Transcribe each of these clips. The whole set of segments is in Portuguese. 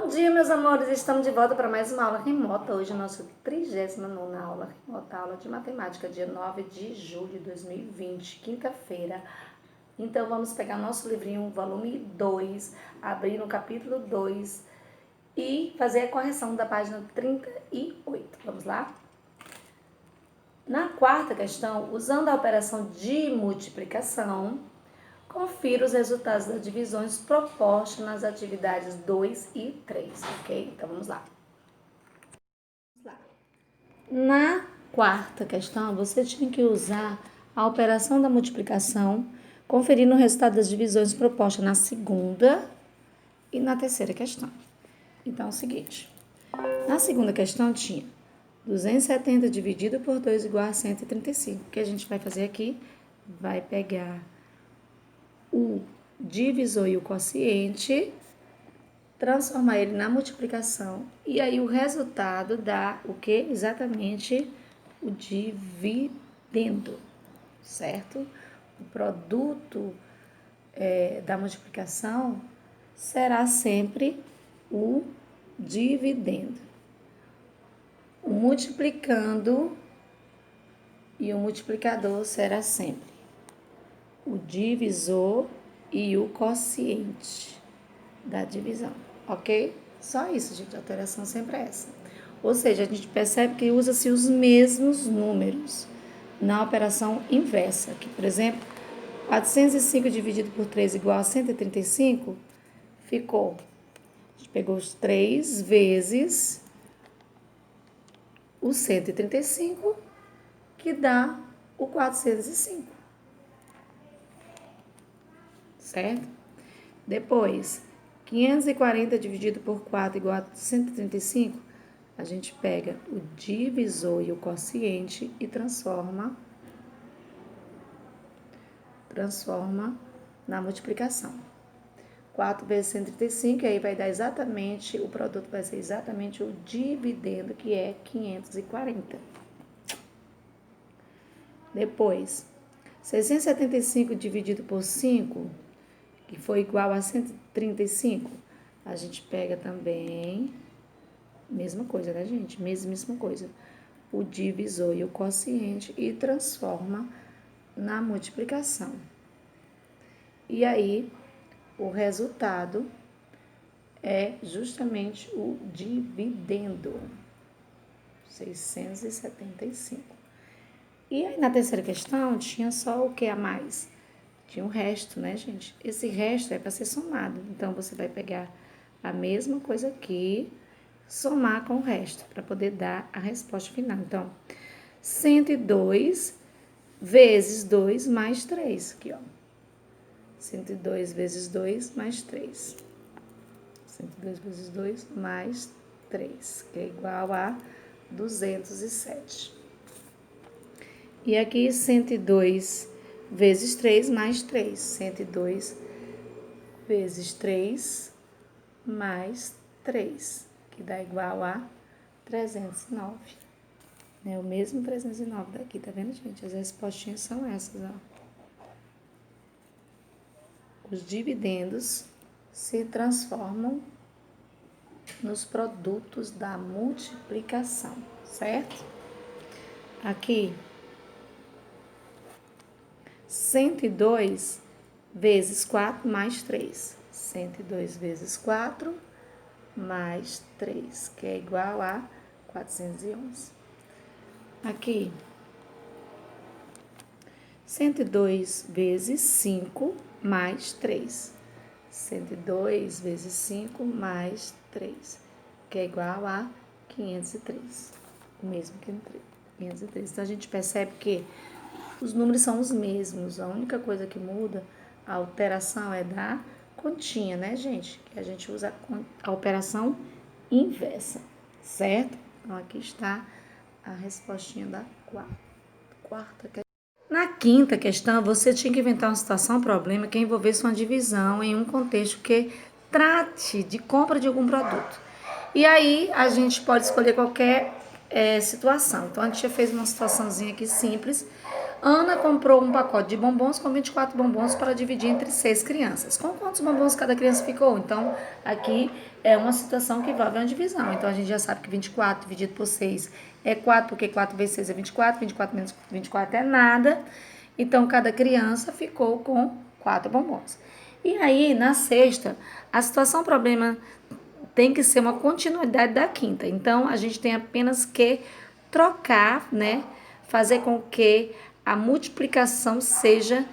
Bom dia, meus amores, estamos de volta para mais uma aula remota. Hoje é a nossa 39ª aula remota, aula de matemática, dia 9 de julho de 2020, quinta-feira. Então, vamos pegar nosso livrinho, volume 2, abrir no capítulo 2 e fazer a correção da página 38. Vamos lá? Na quarta questão, usando a operação de multiplicação, confira os resultados das divisões propostas nas atividades 2 e 3, ok? Então, vamos lá. Na quarta questão, você tinha que usar a operação da multiplicação, conferindo o resultado das divisões propostas na segunda e na terceira questão. Então, é o seguinte. Na segunda questão, tinha 270 dividido por 2 igual a 135. O que a gente vai fazer aqui? Vai pegar o divisor e o quociente, transformar ele na multiplicação, e aí o resultado dá o que? Exatamente o dividendo, certo? O produto da multiplicação será sempre o dividendo. O multiplicando e o multiplicador será sempre o divisor e o quociente da divisão, ok? Só isso, gente, a alteração sempre é essa. Ou seja, a gente percebe que usa-se os mesmos números na operação inversa. Aqui, por exemplo, 405 dividido por 3 igual a 135, ficou, a gente pegou os 3 vezes o 135, que dá o 405. Certo? Depois, 540 dividido por 4 igual a 135, a gente pega o divisor e o quociente e transforma na multiplicação. 4 vezes 135, aí vai dar exatamente, o produto vai ser exatamente o dividendo, que é 540. Depois, 675 dividido por 5, que foi igual a 135, a gente pega também, mesma coisa, né, gente? Mesma coisa. O divisor e o quociente e transforma na multiplicação. E aí, o resultado é justamente o dividendo, 675. E aí, na terceira questão, tinha só o que a mais? Tinha um resto, né, gente? Esse resto é para ser somado. Então, você vai pegar a mesma coisa aqui, somar com o resto, para poder dar a resposta final. Então, 102 vezes 2 mais 3. Aqui, ó. 102 vezes 2 mais 3. 102 vezes 2 mais 3, que é igual a 207. E aqui, 102 vezes 3 mais 3. 102 vezes 3 mais 3, que dá igual a 309. É o mesmo 309 daqui, tá vendo, gente? As respostinhas são essas, ó. Os dividendos se transformam nos produtos da multiplicação, certo? Aqui, 102 vezes 4 mais 3. 102 vezes 4 mais 3, que é igual a 411. Aqui, 102 vezes 5 mais 3. 102 vezes 5 mais 3, que é igual a 503. O mesmo que 503. Então, a gente percebe que os números são os mesmos. A única coisa que muda, a alteração é da continha, né, gente? Que a gente usa a operação inversa, certo? Então, aqui está a respostinha da quarta questão. Na quinta questão, você tinha que inventar uma situação, um problema que envolvesse uma divisão em um contexto que trate de compra de algum produto. E aí, a gente pode escolher qualquer situação. Então, a gente já fez uma situaçãozinha aqui simples. Ana comprou um pacote de bombons com 24 bombons para dividir entre 6 crianças. Com quantos bombons cada criança ficou? Então, aqui é uma situação que envolve uma divisão. Então, a gente já sabe que 24 dividido por 6 é 4, porque 4 vezes 6 é 24, 24 menos 24 é nada. Então, cada criança ficou com 4 bombons. E aí, na sexta, a situação problema tem que ser uma continuidade da quinta. Então, a gente tem apenas que trocar, né? Fazer com que a multiplicação seja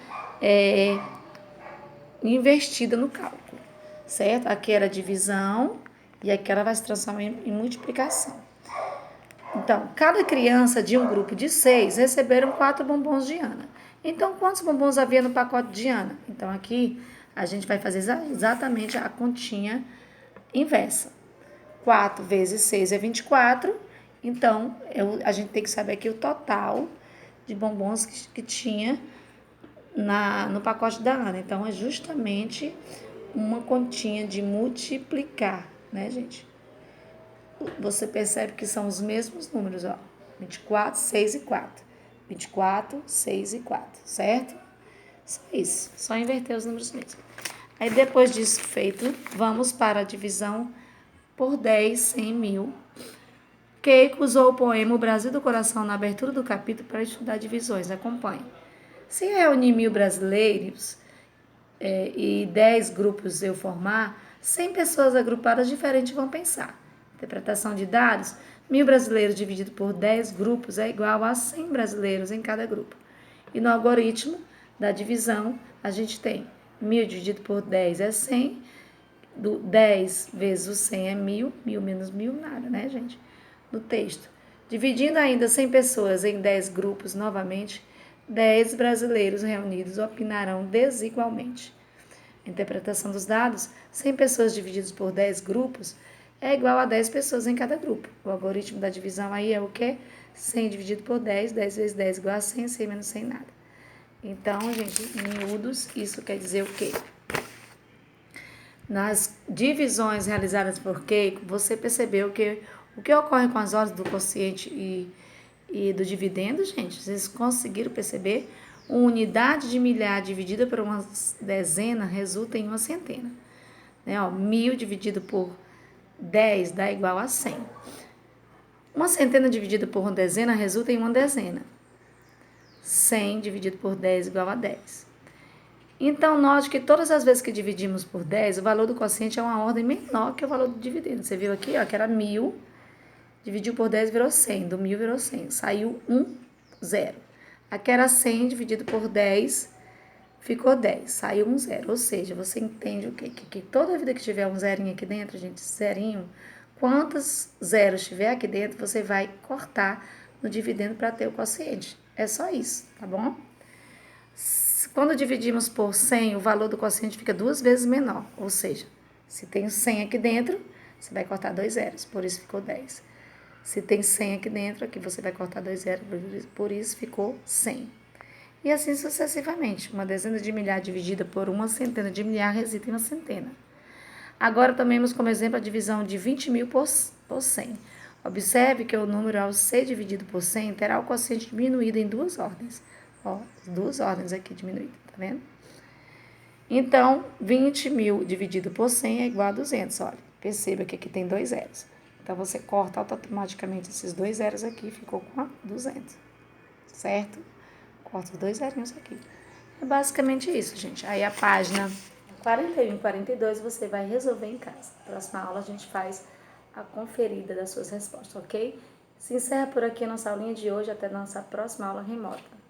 invertida no cálculo, certo? Aqui era divisão e aqui ela vai se transformar em multiplicação. Então, cada criança de um grupo de 6 receberam 4 bombons de Ana. Então, quantos bombons havia no pacote de Ana? Então, aqui a gente vai fazer exatamente a continha inversa. 4 vezes 6 é 24. Então, a gente tem que saber aqui o total de bombons que tinha no pacote da Ana. Então, é justamente uma continha de multiplicar, né, gente? Você percebe que são os mesmos números, ó. 24, 6 e 4. 24, 6 e 4, certo? Só isso, só inverter os números mesmo. Aí, depois disso feito, vamos para a divisão por 10, 100 mil. Keiko usou o poema O Brasil do Coração na abertura do capítulo para estudar divisões. Acompanhe. Se reunir 1.000 brasileiros e 10 grupos eu formar, 100 pessoas agrupadas diferentes vão pensar. Interpretação de dados: 1.000 brasileiros dividido por 10 grupos é igual a 100 brasileiros em cada grupo. E no algoritmo da divisão, a gente tem 1.000 dividido por 10 é 100, 10 vezes o 100 é 1.000, 1.000 menos 1.000, nada, né, gente? No texto. Dividindo ainda 100 pessoas em 10 grupos novamente, 10 brasileiros reunidos opinarão desigualmente. Interpretação dos dados: 100 pessoas divididas por 10 grupos é igual a 10 pessoas em cada grupo. O algoritmo da divisão aí é o quê? 100 dividido por 10, 10 vezes 10 igual a 100, 100 menos 100 nada. Então, gente, em miúdos, isso quer dizer o quê? Nas divisões realizadas por Keiko, você percebeu que o que ocorre com as ordens do quociente e do dividendo, gente? Vocês conseguiram perceber? Uma unidade de milhar dividida por uma dezena resulta em uma centena. Né? 1.000 dividido por 10 dá igual a 100. Uma centena dividida por uma dezena resulta em uma dezena. 100 dividido por 10 igual a 10. Então, note que todas as vezes que dividimos por 10, o valor do quociente é uma ordem menor que o valor do dividendo. Você viu aqui, ó, que era 1.000, dividiu por 10 virou 100, do 1.000 virou 100, saiu 0. Aqui era 100 dividido por 10, ficou 10, saiu 0. Ou seja, você entende o quê? Que toda vida que tiver um zerinho aqui dentro, gente, zerinho, quantos zeros tiver aqui dentro, você vai cortar no dividendo para ter o quociente. É só isso, tá bom? Quando dividimos por 100, o valor do quociente fica 2 vezes menor. Ou seja, se tem 100 aqui dentro, você vai cortar 2 zeros, por isso ficou 10. Se tem 100 aqui dentro, aqui você vai cortar 2 zeros, por isso ficou 100. E assim sucessivamente. Uma dezena de milhar dividida por uma centena de milhar resulta em uma centena. Agora tomemos como exemplo a divisão de 20 mil por 100. Observe que o número ao ser dividido por 100 terá o quociente diminuído em 2 ordens. Ó, 2 ordens aqui diminuídas, tá vendo? Então, 20 mil dividido por 100 é igual a 200, olha. Perceba que aqui tem 2 zeros. Então, você corta automaticamente esses 2 zeros aqui, ficou com a 200, certo? Corta os 2 zerinhos aqui. É basicamente isso, gente. Aí, a página 41 e 42 você vai resolver em casa. Próxima aula, a gente faz a conferida das suas respostas, ok? Se encerra por aqui a nossa aulinha de hoje. Até a nossa próxima aula remota.